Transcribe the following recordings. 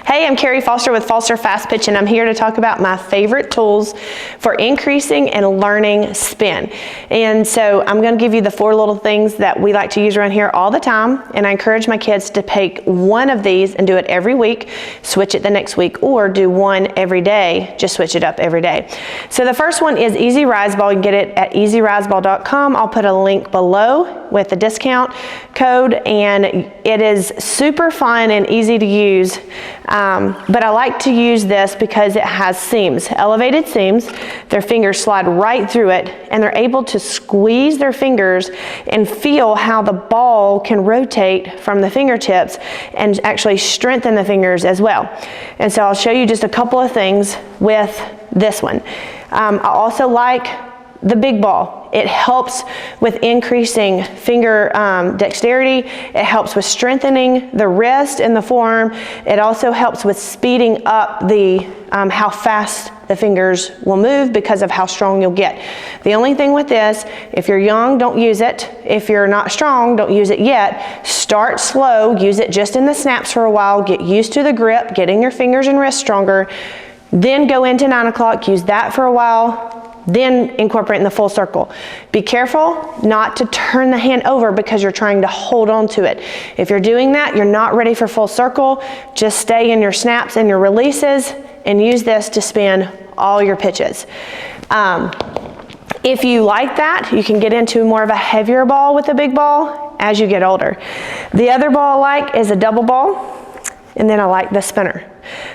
Hey, I'm Carrie Foster with Foster Fastpitch, and I'm here to talk about my favorite tools for increasing and learning spin. And so I'm going to give you the 4 little things that we like to use around here all the time, and I encourage my kids to pick one of these and do it every week, switch it the next week, or do one every day, just switch it up every day. So the first one is Easy Rise Ball. You can get it at easyriseball.com. I'll put a link below with the discount code, and it is super fun and easy to use. But I like to use this because it has seams, elevated seams. Their fingers slide right through it, and they're able to squeeze their fingers and feel how the ball can rotate from the fingertips and actually strengthen the fingers as well. And so I'll show you just a couple of things with this one. I also like the big ball. It helps with increasing finger dexterity. It helps with strengthening the wrist and the forearm. It also helps with speeding up the how fast the fingers will move because of how strong you'll get. The only thing with this, if you're young, don't use it. If you're not strong, don't use it yet. Start slow, use it just in the snaps for a while, get used to the grip, getting your fingers and wrists stronger. Then go into 9 o'clock, use that for a while, then incorporate in the full circle. Be careful not to turn the hand over because you're trying to hold on to it. If you're doing that, you're not ready for full circle. Just stay in your snaps and your releases and use this to spin all your pitches. If you like that, you can get into more of a heavier ball with a big ball as you get older. The other ball I like is a double ball, and then I like the spinner.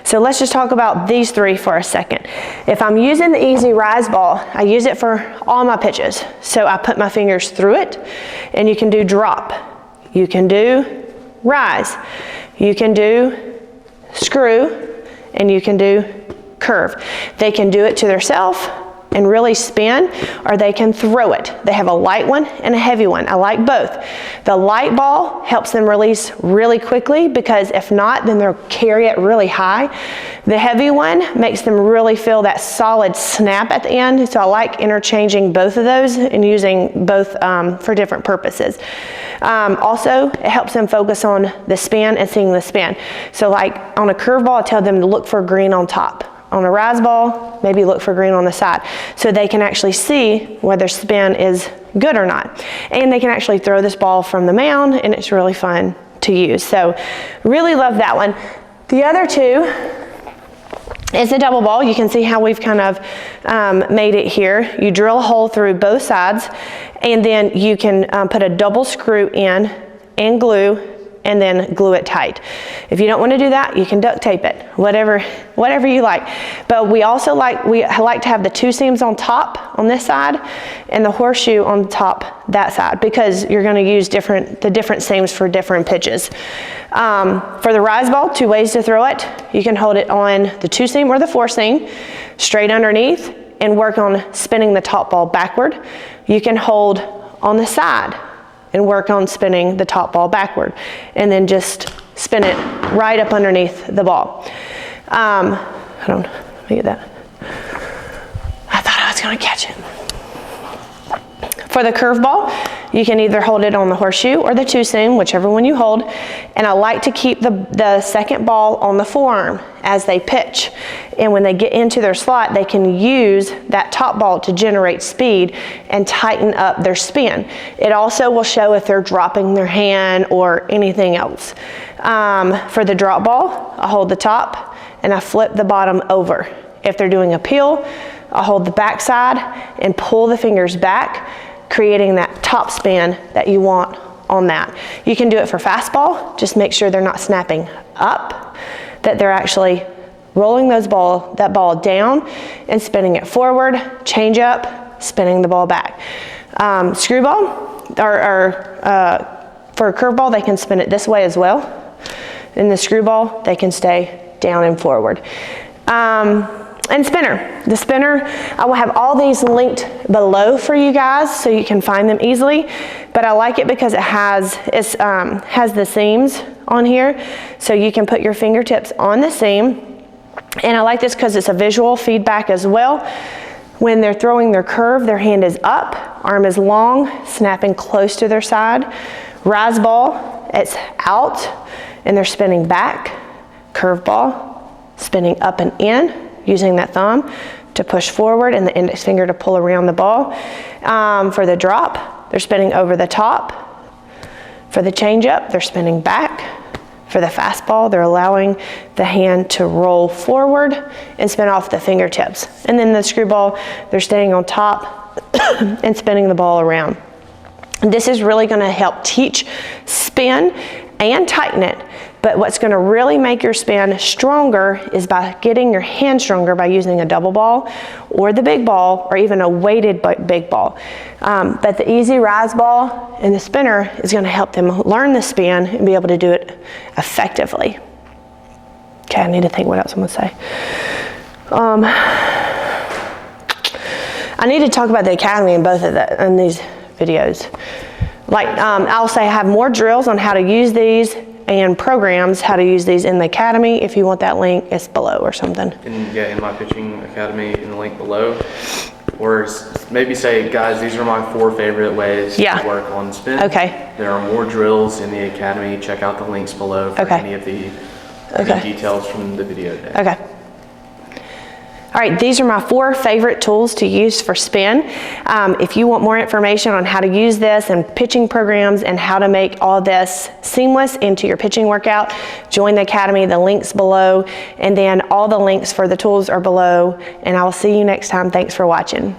So let's just talk about these 3 for a second. If I'm using the Easy Rise Ball, I use it for all my pitches. So I put my fingers through it, and you can do drop. You can do rise. You can do screw, and you can do curve. They can do it to themselves and really spin, or they can throw it. They have a light one and a heavy one. I like both. The light ball helps them release really quickly because if not, then they'll carry it really high. The heavy one makes them really feel that solid snap at the end, so I like interchanging both of those and using both for different purposes. Also, it helps them focus on the spin and seeing the spin. So like on a curveball, I tell them to look for green on top. On a rise ball, maybe look for green on the side so they can actually see whether spin is good or not. And they can actually throw this ball from the mound, and it's really fun to use. So really love that one. The other 2 is the double ball. You can see how we've kind of made it here. You drill a hole through both sides, and then you can put a double screw in and glue, and then glue it tight. If you don't want to do that, you can duct tape it, whatever you like. But we also like to have the 2 seams on top on this side and the horseshoe on top that side because you're going to use the different seams for different pitches. For the rise ball, 2 ways to throw it. You can hold it on the 2 seam or the 4 seam, straight underneath, and work on spinning the top ball backward. You can hold on the side and work on spinning the top ball backward, and then just spin it right up underneath the ball. Hold on, let me get that. I thought I was gonna catch it. For the curveball, you can either hold it on the horseshoe or the 2 seam, whichever one you hold, and I like to keep the second ball on the forearm as they pitch. And when they get into their slot, they can use that top ball to generate speed and tighten up their spin. It also will show if they're dropping their hand or anything else. For the drop ball, I hold the top and I flip the bottom over. If they're doing a peel, I hold the back side and pull the fingers back, creating that top spin that you want on that. You can do it for fastball. Just make sure they're not snapping up, that they're actually rolling that ball down and spinning it forward, change up, spinning the ball back. Screwball, or for a curveball, they can spin it this way as well. In the screwball, they can stay down and forward. And spinner. The spinner, I will have all these linked below for you guys so you can find them easily, but I like it because it has the seams on here, so you can put your fingertips on the seam. And I like this because it's a visual feedback as well. When they're throwing their curve, their hand is up, arm is long, snapping close to their side. Rise ball, it's out, and they're spinning back. curve ball, spinning up and in, using that thumb to push forward and the index finger to pull around the ball. For the drop, they're spinning over the top. For the change up, they're spinning back. For the fastball, they're allowing the hand to roll forward and spin off the fingertips. And then the screwball, they're staying on top and spinning the ball around. This is really going to help teach spin and tighten it. But what's going to really make your spin stronger is by getting your hand stronger by using a double ball or the big ball or even a weighted big ball. But the easy rise ball and the spinner is going to help them learn the spin and be able to do it effectively. Okay, I need to think what else I'm going to say. I need to talk about the academy in both of in these videos. Like I'll say I have more drills on how to use these and programs how to use these in the academy. If you want that link, it's below or something. And yeah, in my pitching academy, in the link below. Or maybe say, guys, these are my 4 favorite ways to work on spin. Okay. There are more drills in the academy. Check out the links below for any of the details from the video today. Okay. All right, these are my 4 favorite tools to use for spin. If you want more information on how to use this and pitching programs and how to make all this seamless into your pitching workout, join the academy. The link's below, and then all the links for the tools are below, and I will see you next time. Thanks for watching.